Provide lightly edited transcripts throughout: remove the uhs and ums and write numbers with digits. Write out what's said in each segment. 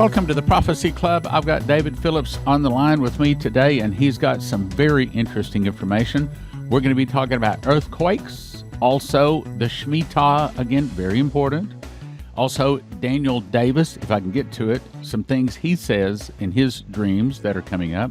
Welcome to the Prophecy Club. I've got David Phillips on the line with me today, and he's got some very interesting information. We're going to be talking about earthquakes, also the Shemitah, again, very important. Also, Daniel Davis, if I can get to it, some things he says in his dreams that are coming up.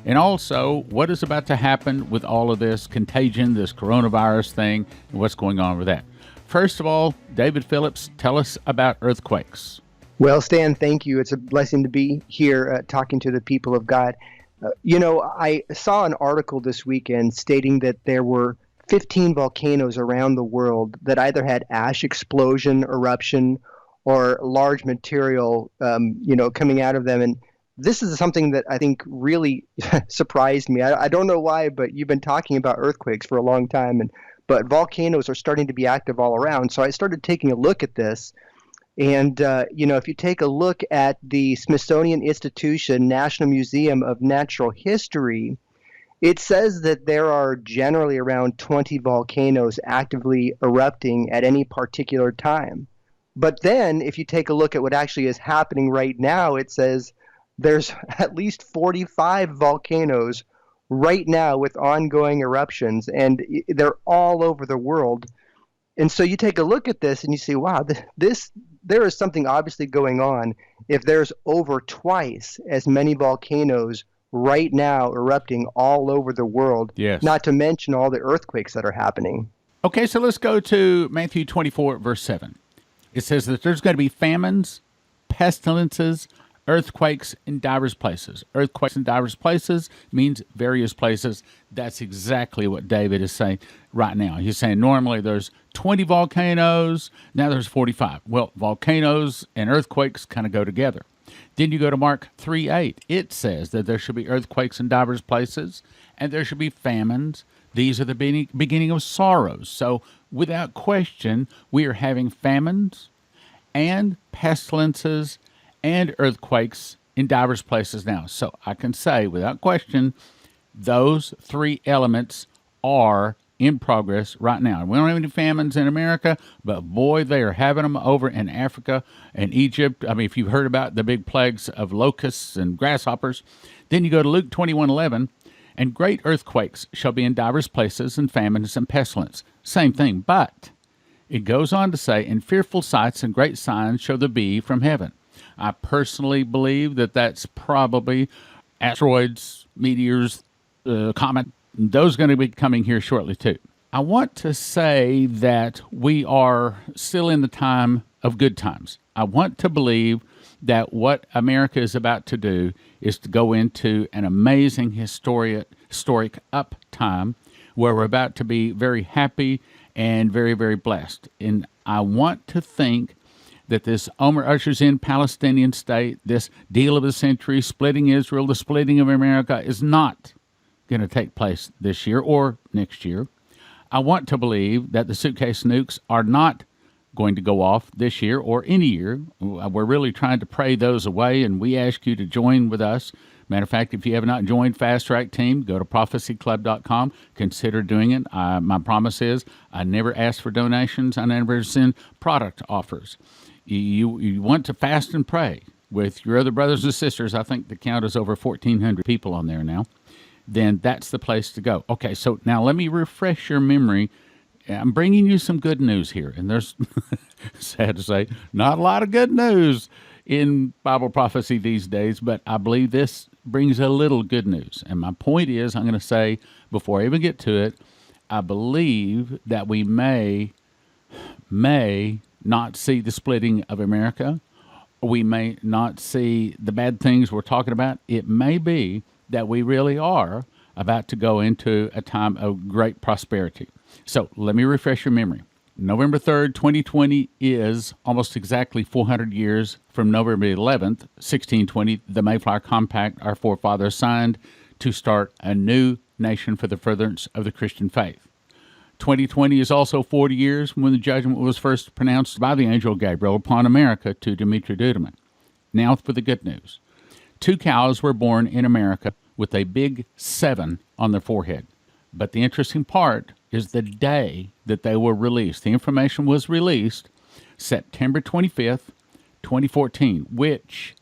And also, what is about to happen with all of this contagion, this coronavirus thing, and what's going on with that. First of all, David Phillips, tell us about earthquakes. Well, Stan, thank you. It's a blessing to be here talking to the people of God. I saw an article this weekend stating that there were 15 volcanoes around the world that either had ash explosion, eruption, or large material, coming out of them. And this is something that I think really surprised me. I don't know why, but you've been talking about earthquakes for a long time, but volcanoes are starting to be active all around. So I started taking a look at this. And, if you take a look at the Smithsonian Institution National Museum of Natural History, it says that there are generally around 20 volcanoes actively erupting at any particular time. But then if you take a look at what actually is happening right now, it says there's at least 45 volcanoes right now with ongoing eruptions, and they're all over the world. And so you take a look at this and you say, wow, there is something obviously going on if there's over twice as many volcanoes right now erupting all over the world, yes. Not to mention all the earthquakes that are happening. Okay, so let's go to Matthew 24, verse 7. It says that there's going to be famines, pestilences, earthquakes in diverse places. Earthquakes in diverse places means various places. That's exactly what David is saying right now. He's saying normally there's 20 volcanoes, now there's 45. Well, volcanoes and earthquakes kind of go together. Then you go to Mark 3:8. It says that there should be earthquakes in diverse places, and there should be famines. These are the beginning of sorrows. So without question, we are having famines and pestilences and earthquakes in diverse places now. So I can say without question, those three elements are in progress right now. We don't have any famines in America, but boy, they are having them over in Africa and Egypt. I mean, if you've heard about the big plagues of locusts and grasshoppers, then you go to Luke 21:11, and great earthquakes shall be in divers places, and famines and pestilence. Same thing, but it goes on to say, and fearful sights and great signs shall there be from heaven. I personally believe that that's probably asteroids, meteors, comet. Those are going to be coming here shortly, too. I want to say that we are still in the time of good times. I want to believe that what America is about to do is to go into an amazing historic up time where we're about to be very happy and very, very blessed. And I want to think that this Omer ushers in Palestinian state, this deal of the century, splitting Israel, the splitting of America, is not going to take place this year or next year. I want to believe that the suitcase nukes are not going to go off this year or any year. We're really trying to pray those away, and we ask you to join with us. Matter of fact, if you have not joined Fast Track Team, go to prophecyclub.com. Consider doing it. My promise is I never ask for donations. I never send product offers. You want to fast and pray with your other brothers and sisters. I think the count is over 1,400 people on there now. Then that's the place to go. Okay, so now let me refresh your memory. I'm bringing you some good news here, and there's, sad to say, not a lot of good news in Bible prophecy these days, but I believe this brings a little good news. And my point is, I'm going to say, before I even get to it, I believe that we may not see the splitting of America. We may not see the bad things we're talking about. It may be that we really are about to go into a time of great prosperity. So let me refresh your memory. November 3rd, 2020 is almost exactly 400 years from November 11th, 1620, the Mayflower Compact our forefathers signed to start a new nation for the furtherance of the Christian faith. 2020 is also 40 years when the judgment was first pronounced by the angel Gabriel upon America to Dimitri Duduman. Now for the good news. 2 cows were born in America with a big 7 on their forehead. But the interesting part is the day that they were released. The information was released September 25th, 2014, which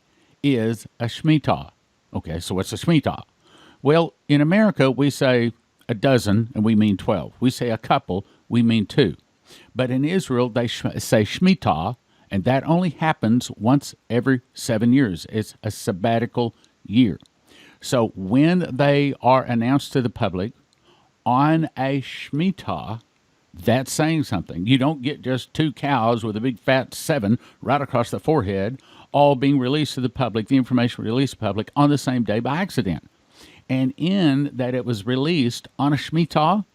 is a Shemitah. Okay, so what's a Shemitah? Well, in America, we say a dozen and we mean 12. We say a couple, we mean two. But in Israel, they say Shemitah, and that only happens once every 7 years. It's a sabbatical year. So when they are announced to the public on a Shemitah, that's saying something. You don't get just two cows with a big fat 7 right across the forehead, all being released to the public, the information released to the public on the same day by accident. And in that it was released on a Shemitah,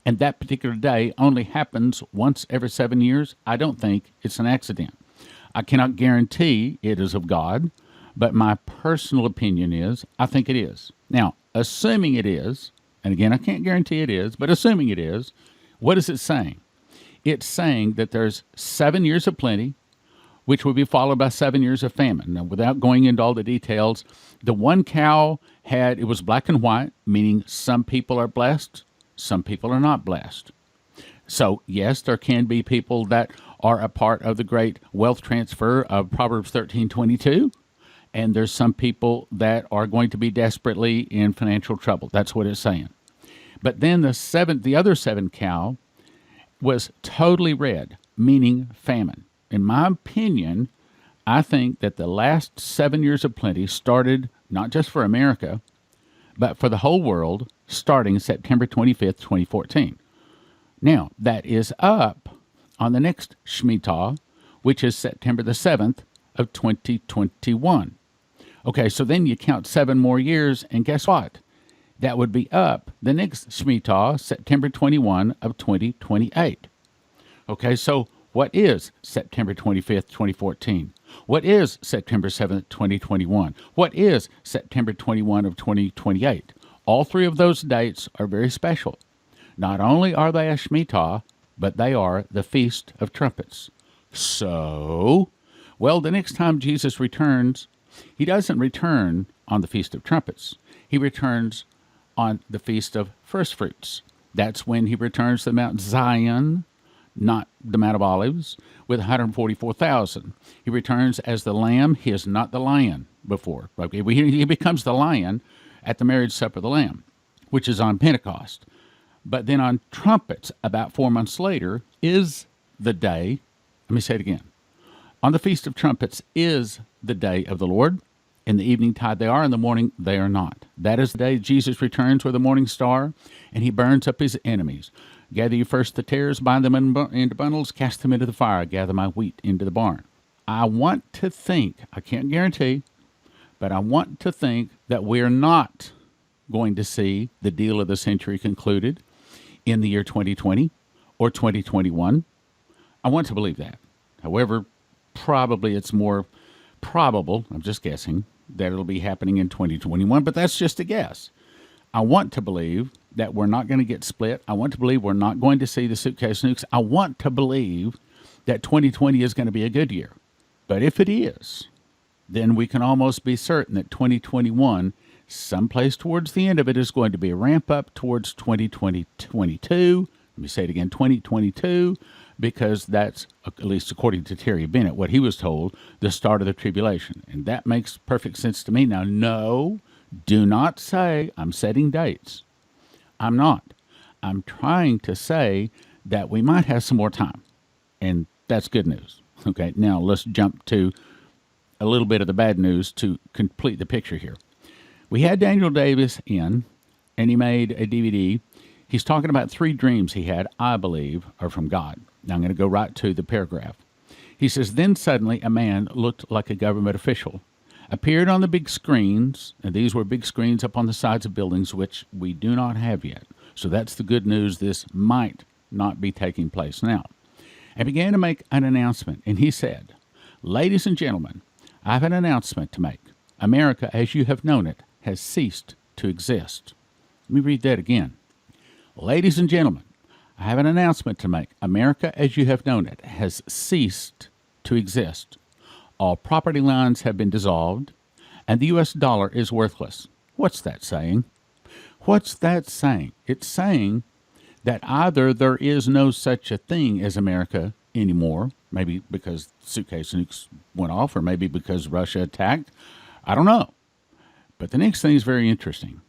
and that particular day only happens once every 7 years, I don't think it's an accident. I cannot guarantee it is of God, but my personal opinion is I think it is. Now, assuming it is, and again, I can't guarantee it is, but assuming it is, what is it saying? It's saying that there's 7 years of plenty, which will be followed by 7 years of famine. Now, without going into all the details, the one cow it was black and white, meaning some people are blessed, some people are not blessed. So, yes, there can be people that are a part of the great wealth transfer of Proverbs 13:22, and there's some people that are going to be desperately in financial trouble. That's what it's saying. But then the other 7 cow was totally red, meaning famine. In my opinion, I think that the last 7 years of plenty started not just for America, but for the whole world, starting September 25th, 2014. Now, that is up on the next Shemitah, which is September the 7th of 2021. Okay, so then you count 7 more years, and guess what? That would be up the next Shemitah, September 21 of 2028. Okay, so what is September 25th, 2014? What is September 7th, 2021? What is September 21 of 2028? All 3 of those dates are very special. Not only are they a Shemitah, but they are the Feast of Trumpets. So, well, the next time Jesus returns, he doesn't return on the Feast of Trumpets. He returns on the Feast of First Fruits. That's when he returns to Mount Zion, not the Mount of Olives, with 144,000. He returns as the Lamb. He is not the lion before. Okay? He becomes the lion at the marriage supper of the Lamb, which is on Pentecost. But then on trumpets, about 4 months later, is the day, let me say it again. On the Feast of Trumpets is the day of the Lord. In the evening tide they are, in the morning they are not. That is the day Jesus returns with the morning star, and he burns up his enemies. Gather you first the tares, bind them into bundles, cast them into the fire, gather my wheat into the barn. I want to think, I can't guarantee, but I want to think that we're not going to see the deal of the century concluded in the year 2020 or 2021. I want to believe that. However, probably it's more probable, I'm just guessing, that it'll be happening in 2021, but that's just a guess. I want to believe that we're not going to get split. I want to believe we're not going to see the suitcase nukes. I want to believe that 2020 is going to be a good year. But if it is, then we can almost be certain that 2021, someplace towards the end of it, is going to be a ramp up towards 2022. Let me say it again, 2022, because that's, at least according to Terry Bennett, what he was told, the start of the tribulation. And that makes perfect sense to me. Now, no, do not say I'm setting dates. I'm not. I'm trying to say that we might have some more time. And that's good news. Okay, now let's jump to a little bit of the bad news to complete the picture here. We had Daniel Davis in, and he made a DVD. He's talking about 3 dreams he had, I believe, are from God. Now I'm going to go right to the paragraph. He says, then suddenly a man looked like a government official, appeared on the big screens, and these were big screens up on the sides of buildings, which we do not have yet. So that's the good news. This might not be taking place now. And began to make an announcement, and he said, ladies and gentlemen, I have an announcement to make. America, as you have known it, has ceased to exist. Let me read that again. Ladies and gentlemen, I have an announcement to make. America, as you have known it, has ceased to exist. All property lines have been dissolved, and the U.S. dollar is worthless. What's that saying? What's that saying? It's saying that either there is no such a thing as America anymore, maybe because suitcase nukes went off, or maybe because Russia attacked, I don't know. But the next thing is very interesting.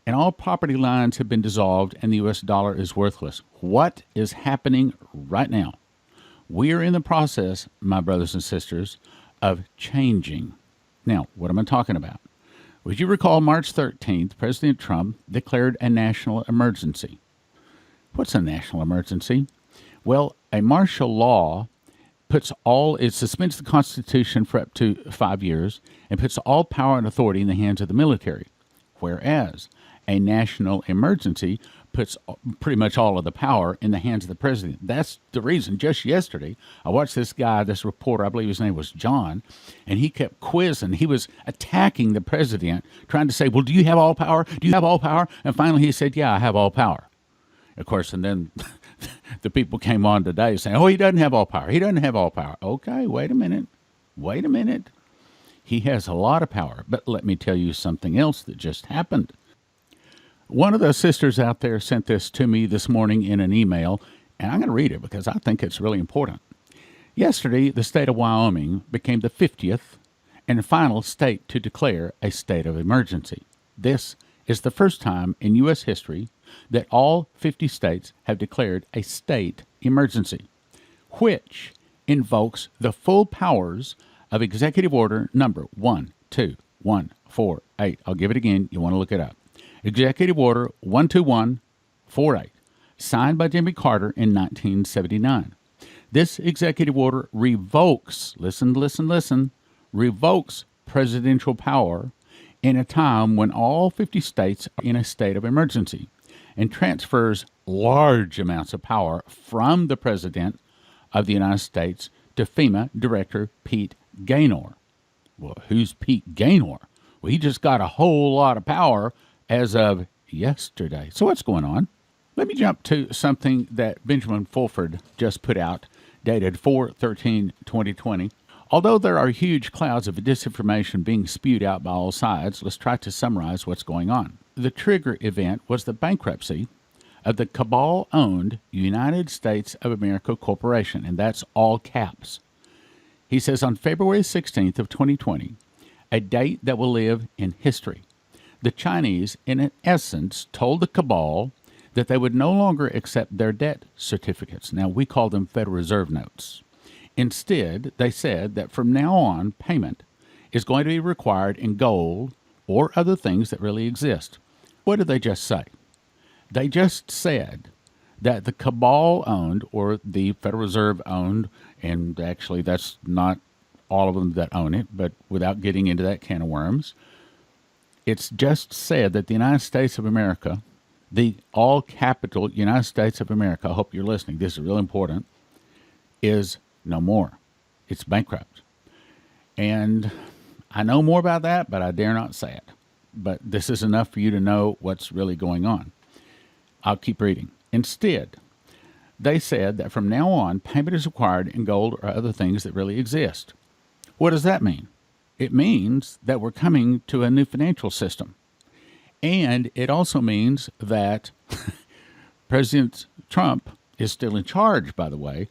And all property lines have been dissolved and the U.S. dollar is worthless. What is happening right now? We are in the process, my brothers and sisters, of changing. Now, what am I talking about? Would you recall March 13th, President Trump declared a national emergency. What's a national emergency? Well, a martial law it suspends the Constitution for up to 5 years and puts all power and authority in the hands of the military, whereas a national emergency puts pretty much all of the power in the hands of the president. That's the reason. Just yesterday, I watched this reporter, I believe his name was John, and he kept quizzing. He was attacking the president, trying to say, well, do you have all power? Do you have all power? And finally he said, yeah, I have all power. Of course, and then the people came on today saying, oh, he doesn't have all power. He doesn't have all power. Okay, wait a minute. He has a lot of power. But let me tell you something else that just happened. One of the sisters out there sent this to me this morning in an email, and I'm going to read it because I think it's really important. Yesterday, the state of Wyoming became the 50th and final state to declare a state of emergency. This is the first time in U.S. history that all 50 states have declared a state emergency, which invokes the full powers of Executive Order number 12148. I'll give it again. You want to look it up. Executive Order 12148, signed by Jimmy Carter in 1979. This executive order revokes, revokes presidential power in a time when all 50 states are in a state of emergency and transfers large amounts of power from the President of the United States to FEMA Director Pete Gaynor. Well, who's Pete Gaynor? Well, he just got a whole lot of power as of yesterday. So what's going on? Let me jump to something that Benjamin Fulford just put out, dated 4/13/2020. Although there are huge clouds of disinformation being spewed out by all sides, let's try to summarize what's going on. The trigger event was the bankruptcy of the cabal-owned United States of America Corporation, and that's all caps. He says on February 16th of 2020, a date that will live in history, the Chinese, in essence, told the cabal that they would no longer accept their debt certificates. Now, we call them Federal Reserve notes. Instead, they said that from now on, payment is going to be required in gold or other things that really exist. What did they just say? They just said that the cabal owned, or the Federal Reserve owned, and actually that's not all of them that own it, but without getting into that can of worms, it's just said that the United States of America, the all-capital United States of America, I hope you're listening, this is really important, is no more. It's bankrupt. And I know more about that, but I dare not say it. But this is enough for you to know what's really going on. I'll keep reading. Instead, they said that from now on, payment is required in gold or other things that really exist. What does that mean? It means that we're coming to a new financial system. And it also means that President Trump is still in charge, by the way.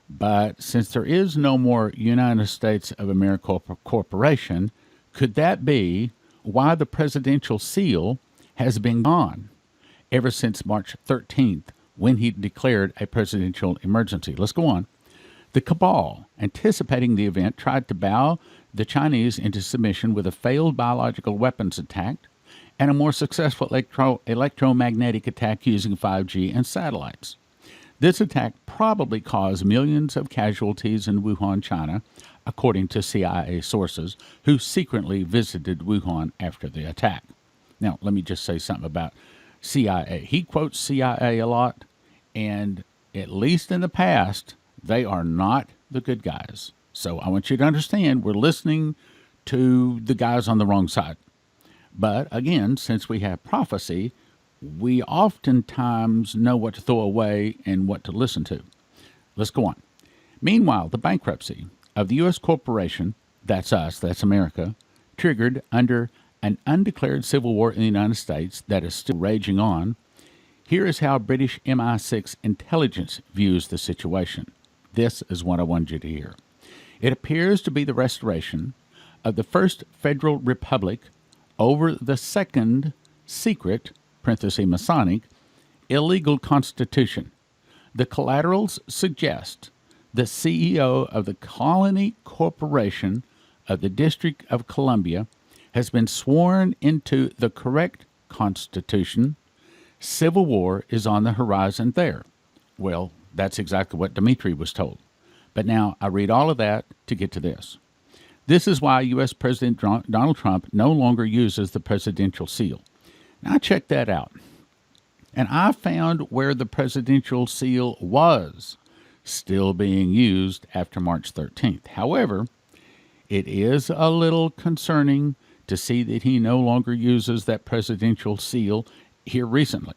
But since there is no more United States of America Corporation, could that be why the presidential seal has been gone ever since March 13th, when he declared a presidential emergency? Let's go on. The cabal, anticipating the event, tried to bow the Chinese into submission with a failed biological weapons attack and a more successful electromagnetic attack using 5G and satellites. This attack probably caused millions of casualties in Wuhan, China, according to CIA sources who secretly visited Wuhan after the attack. Now, let me just say something about CIA. He quotes CIA a lot, and at least in the past, they are not the good guys. So I want you to understand we're listening to the guys on the wrong side. But again, since we have prophecy, we oftentimes know what to throw away and what to listen to. Let's go on. Meanwhile, the bankruptcy of the U.S. corporation, that's us, that's America, triggered under an undeclared civil war in the United States that is still raging on. Here is how British MI6 intelligence views the situation. This is what I wanted you to hear. It appears to be the restoration of the First Federal Republic over the Second Secret (parenthesis Masonic) illegal Constitution. The collaterals suggest the CEO of the Colony Corporation of the District of Columbia has been sworn into the correct Constitution. Civil war is on the horizon there. Well, that's exactly what Dmitri was told. But now I read all of that to get to this. This is why U.S. President Donald Trump no longer uses the presidential seal. Now I checked that out, and I found where the presidential seal was still being used after March 13th. However, it is a little concerning to see that he no longer uses that presidential seal here recently.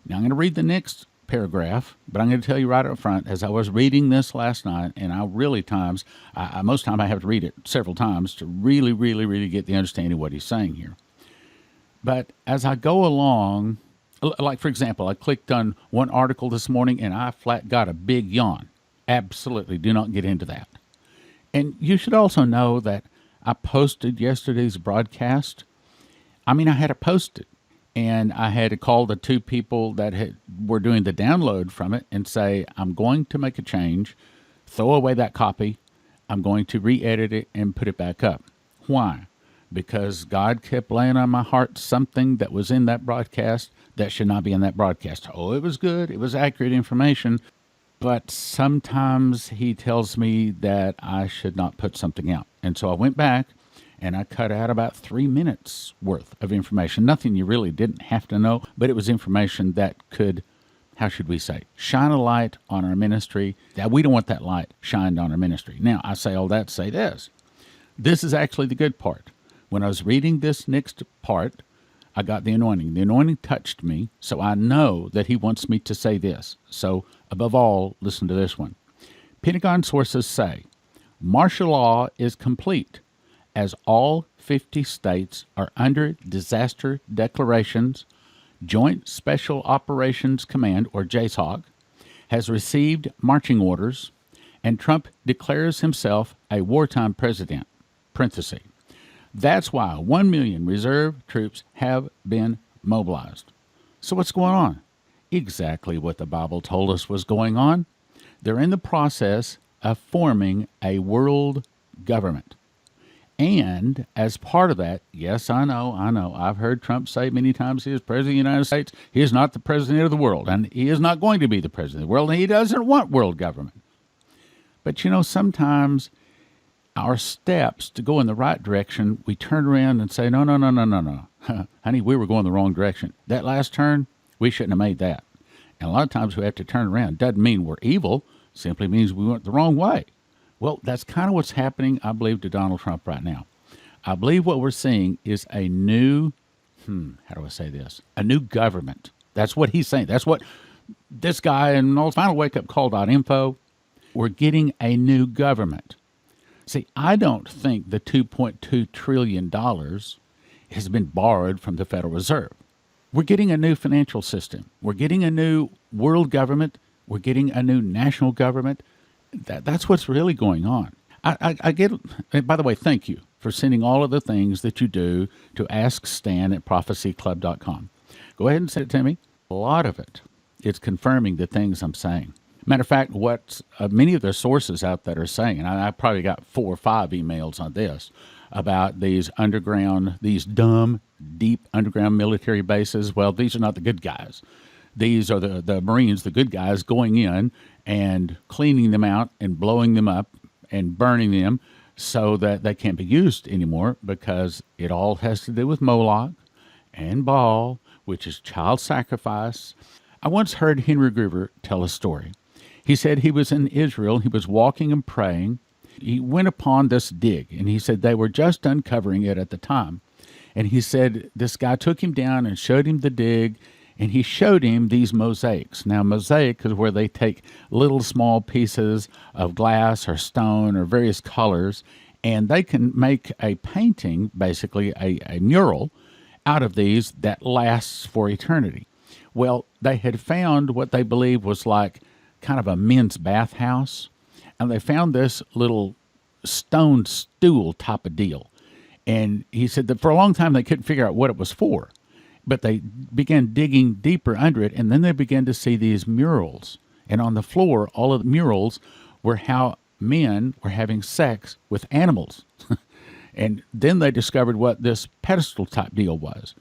Now I'm going to read the next paragraph, but I'm going to tell you right up front, as I was reading this last night, and I really most time I have to read it several times to really get the understanding of what he's saying here. But as I go along, like for example, I clicked on one article this morning and I flat got a big yawn. Absolutely do not get into that. And you should also know that I posted yesterday's broadcast. I had to post it. And I had to call the two people that were doing the download from it and say, I'm going to make a change, throw away that copy. I'm going to re-edit it and put it back up. Why? Because God kept laying on my heart something that was in that broadcast that should not be in that broadcast. Oh, it was good. It was accurate information. But sometimes he tells me that I should not put something out. And so I went back and I cut out about 3 minutes worth of information. Nothing you really didn't have to know, but it was information that could, how should we say, shine a light on our ministry. Now, we don't want that light shined on our ministry. Now, I say all that to say this. This is actually the good part. When I was reading this next part, I got the anointing. The anointing touched me, so I know that he wants me to say this. So, above all, listen to this one. Pentagon sources say, martial law is complete, as all 50 states are under disaster declarations. Joint Special Operations Command, or JSOC, has received marching orders, and Trump declares himself a wartime president. Parenthesis. That's why 1 million reserve troops have been mobilized. So what's going on? Exactly what the Bible told us was going on. They're in the process of forming a world government. And as part of that, yes, I know, I've heard Trump say many times he is president of the United States. He is not the president of the world, and he is not going to be the president of the world, and he doesn't want world government. But sometimes our steps to go in the right direction, we turn around and say, no. Honey, we were going the wrong direction. That last turn, we shouldn't have made that. And a lot of times we have to turn around. Doesn't mean we're evil, simply means we went the wrong way. Well, that's kind of what's happening, I believe, to Donald Trump right now. I believe what we're seeing is a new, how do I say this? A new government. That's what he's saying. That's what this guy and all final wake-up call.info, we're getting a new government. See, I don't think the $2.2 trillion has been borrowed from the Federal Reserve. We're getting a new financial system. We're getting a new world government. We're getting a new national government. That's what's really going on. I get, by the way, thank you for sending all of the things that you do to Ask Stan at prophecyclub.com. Go ahead and send it to me. A lot of it is confirming the things I'm saying. Matter of fact, what many of the sources out there are saying, and I probably got 4 or 5 emails on this, about these dumb, deep underground military bases. Well, these are not the good guys. These are the Marines, the good guys, going in and cleaning them out and blowing them up and burning them so that they can't be used anymore, because it all has to do with Moloch and Baal, which is child sacrifice. I once heard Henry Gruver tell a story. He said he was in Israel. He was walking and praying. He went upon this dig, and he said they were just uncovering it at the time. And he said this guy took him down and showed him the dig, and he showed him these mosaics. Now, mosaic is where they take little small pieces of glass or stone or various colors, and they can make a painting, basically a mural, out of these that lasts for eternity. Well, they had found what they believed was like kind of a men's bathhouse, and they found this little stone stool type of deal. And he said that for a long time they couldn't figure out what it was for, but they began digging deeper under it, and then they began to see these murals. And on the floor, all of the murals were how men were having sex with animals. And then they discovered what this pedestal type deal was.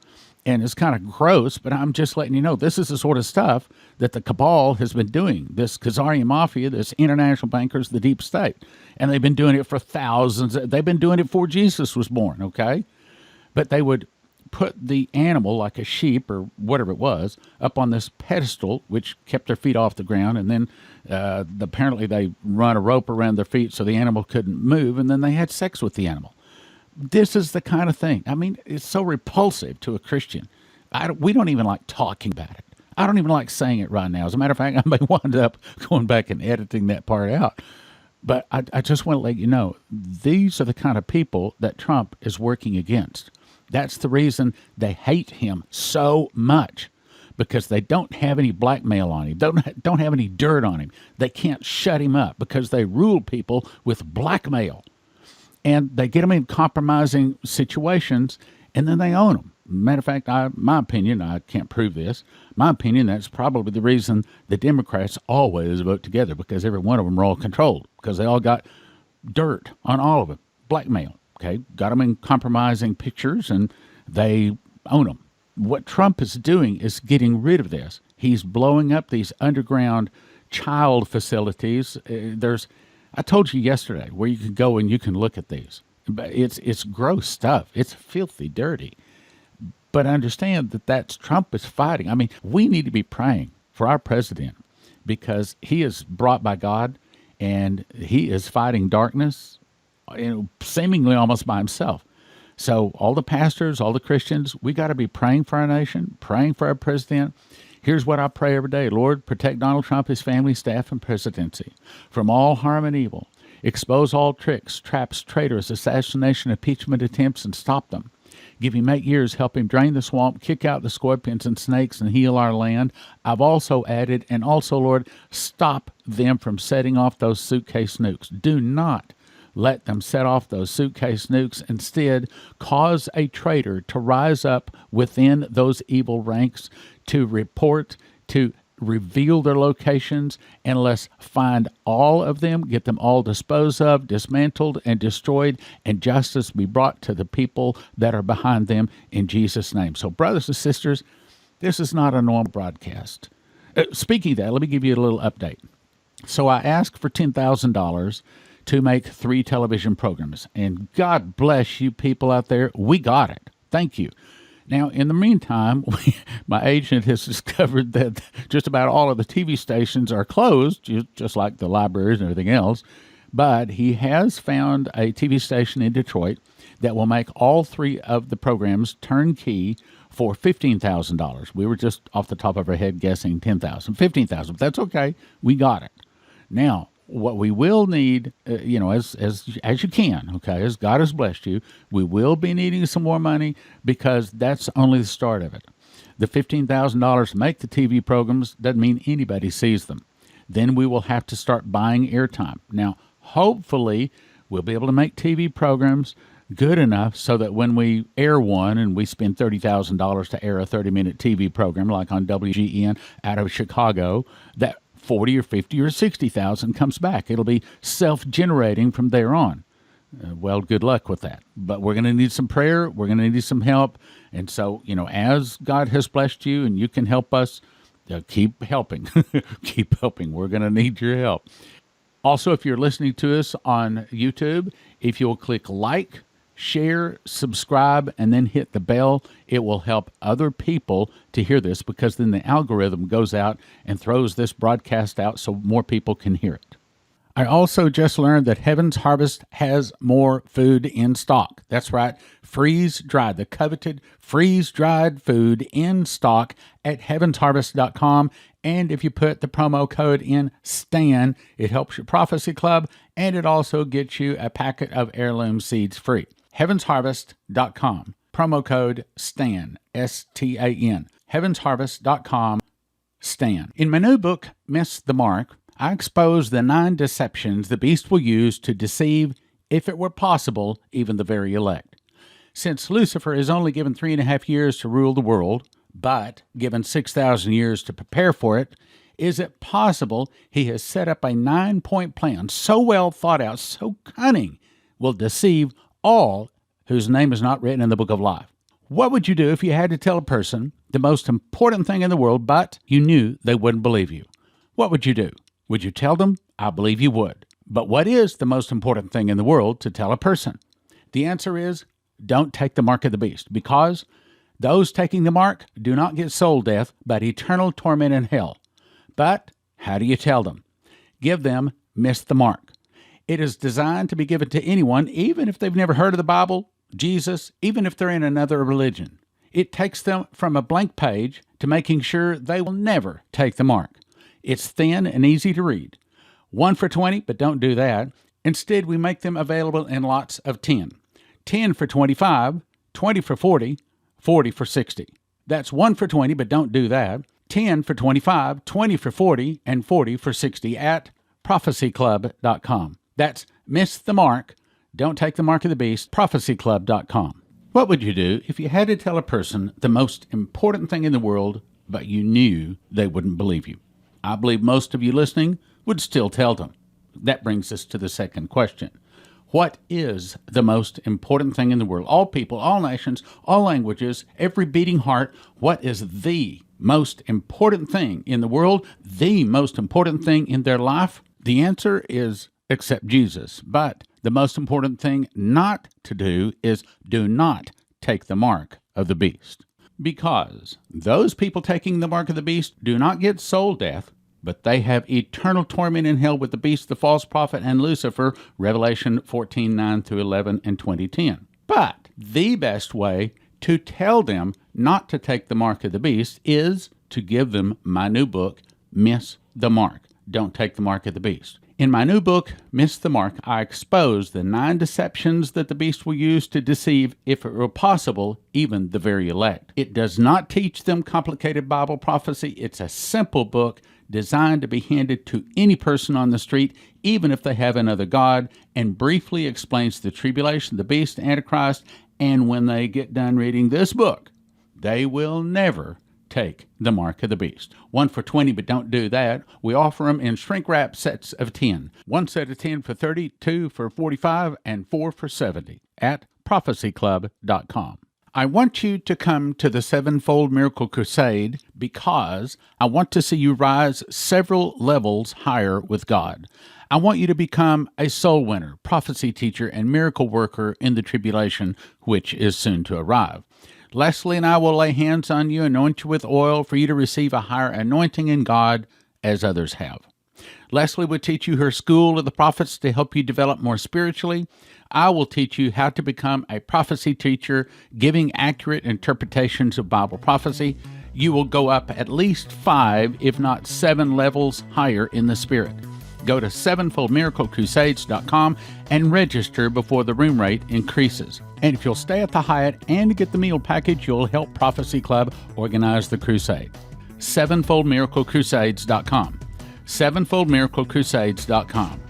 And it's kind of gross, but I'm just letting you know, this is the sort of stuff that the cabal has been doing. This Khazarian mafia, this international bankers, the deep state. And they've been doing it for thousands. They've been doing it before Jesus was born, okay? But they would put the animal, like a sheep or whatever it was, up on this pedestal, which kept their feet off the ground. And then apparently they run a rope around their feet so the animal couldn't move. And then they had sex with the animal. This is the kind of thing. I mean, it's so repulsive to a Christian. We don't even like talking about it. I don't even like saying it right now. As a matter of fact, I may wind up going back and editing that part out. But I just want to let you know, these are the kind of people that Trump is working against. That's the reason they hate him so much, because they don't have any blackmail on him. Don't have any dirt on him. They can't shut him up because they rule people with blackmail. And they get them in compromising situations, and then they own them. Matter of fact, my opinion, I can't prove this, my opinion, that's probably the reason the Democrats always vote together, because every one of them are all controlled, because they all got dirt on all of them, blackmail, okay? Got them in compromising pictures, and they own them. What Trump is doing is getting rid of this. He's blowing up these underground child facilities. I told you yesterday where you can go and you can look at these. It's gross stuff. It's filthy, dirty. But understand that that's Trump is fighting. I mean, we need to be praying for our president, because he is brought by God, and he is fighting darkness, seemingly almost by himself. So all the pastors, all the Christians, we got to be praying for our nation, praying for our president. Here's what I pray every day. Lord, protect Donald Trump, his family, staff, and presidency from all harm and evil. Expose all tricks, traps, traitors, assassination, impeachment attempts, and stop them. Give him 8 years, help him drain the swamp, kick out the scorpions and snakes, and heal our land. I've also added, and also, Lord, stop them from setting off those suitcase nukes. Do not let them set off those suitcase nukes. Instead, cause a traitor to rise up within those evil ranks, to report, to reveal their locations, and let's find all of them, get them all disposed of, dismantled, and destroyed, and justice be brought to the people that are behind them in Jesus' name. So, brothers and sisters, this is not a normal broadcast. Speaking of that, let me give you a little update. So I asked for $10,000 to make 3 television programs, and God bless you people out there. We got it. Thank you. Now, in the meantime, my agent has discovered that just about all of the TV stations are closed, just like the libraries and everything else. But he has found a TV station in Detroit that will make all 3 of the programs turnkey for $15,000. We were just off the top of our head guessing $10,000, $15,000. But that's okay. We got it. Now, what we will need, as you can, okay, as God has blessed you, we will be needing some more money, because that's only the start of it. The $15,000 to make the TV programs doesn't mean anybody sees them. Then we will have to start buying airtime. Now, hopefully, we'll be able to make TV programs good enough so that when we air one and we spend $30,000 to air a 30-minute TV program like on WGN out of Chicago, that 40 or 50 or 60,000 comes back. It'll be self-generating from there on. Well, good luck with that. But we're going to need some prayer. We're going to need some help. And so, as God has blessed you and you can help us, keep helping. Keep helping. We're going to need your help. Also, if you're listening to us on YouTube, if you'll click like, share, subscribe, and then hit the bell, it will help other people to hear this, because then the algorithm goes out and throws this broadcast out so more people can hear it. I also just learned that Heaven's Harvest has more food in stock. That's right, freeze-dried, the coveted freeze-dried food in stock at heavensharvest.com. And if you put the promo code in STAN, it helps your Prophecy Club, and it also gets you a packet of heirloom seeds free. heavensharvest.com, promo code STAN, S-T-A-N, heavensharvest.com, STAN. In my new book, Miss the Mark, I expose the 9 deceptions the beast will use to deceive, if it were possible, even the very elect. Since Lucifer is only given 3.5 years to rule the world, but given 6,000 years to prepare for it, is it possible he has set up a 9-point plan so well thought out, so cunning, will deceive all whose name is not written in the book of life? What would you do if you had to tell a person the most important thing in the world, but you knew they wouldn't believe you? What would you do? Would you tell them? I believe you would. But what is the most important thing in the world to tell a person? The answer is, don't take the mark of the beast, because those taking the mark do not get soul death, but eternal torment in hell. But how do you tell them? Give them miss the mark. It is designed to be given to anyone, even if they've never heard of the Bible, Jesus, even if they're in another religion. It takes them from a blank page to making sure they will never take the mark. It's thin and easy to read. 1 for 20, but don't do that. Instead, we make them available in lots of 10. 10 for 25, 20 for 40, 40 for 60. That's 1 for 20, but don't do that. 10 for 25, 20 for 40, and 40 for 60 at prophecyclub.com. That's miss the mark. Don't take the mark of the beast, prophecyclub.com. What would you do if you had to tell a person the most important thing in the world, but you knew they wouldn't believe you? I believe most of you listening would still tell them. That brings us to the second question. What is the most important thing in the world? All people, all nations, all languages, every beating heart, what is the most important thing in the world, the most important thing in their life? The answer is accept Jesus. But the most important thing not to do is do not take the mark of the beast. Because those people taking the mark of the beast do not get soul death, but they have eternal torment in hell with the beast, the false prophet, and Lucifer, Revelation 14:9 through 11 and 20:10. But the best way to tell them not to take the mark of the beast is to give them my new book, Miss the Mark. Don't take the mark of the beast. In my new book, Miss the Mark, I expose the 9 deceptions that the beast will use to deceive, if it were possible, even the very elect. It does not teach them complicated Bible prophecy. It's a simple book designed to be handed to any person on the street, even if they have another God, and briefly explains the tribulation, the beast, Antichrist, and when they get done reading this book, they will never take the mark of the beast. 1 for 20, but don't do that. We offer them in shrink-wrap sets of 10. 1 set of 10 for 30, 2 for 45, and 4 for 70 at prophecyclub.com. I want you to come to the Sevenfold Miracle Crusade because I want to see you rise several levels higher with God. I want you to become a soul winner, prophecy teacher, and miracle worker in the tribulation, which is soon to arrive. Leslie and I will lay hands on you, anoint you with oil for you to receive a higher anointing in God as others have. Leslie will teach you her school of the prophets to help you develop more spiritually. I will teach you how to become a prophecy teacher, giving accurate interpretations of Bible prophecy. You will go up at least 5, if not 7 levels higher in the Spirit. Go to sevenfoldmiraclecrusades.com and register before the room rate increases. And if you'll stay at the Hyatt and get the meal package, you'll help Prophecy Club organize the crusade. sevenfoldmiraclecrusades.com. sevenfoldmiraclecrusades.com.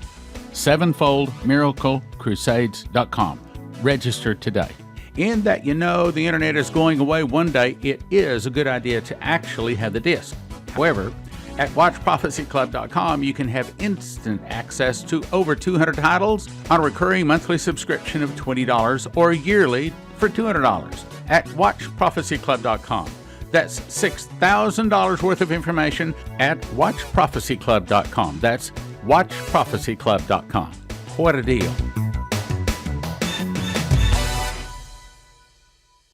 sevenfoldmiraclecrusades.com. Register today. In that you know the internet is going away one day, it is a good idea to actually have the disc. However, at watchprophecyclub.com, you can have instant access to over 200 titles on a recurring monthly subscription of $20 or yearly for $200 at watchprophecyclub.com. That's $6,000 worth of information at watchprophecyclub.com. That's watchprophecyclub.com. What a deal.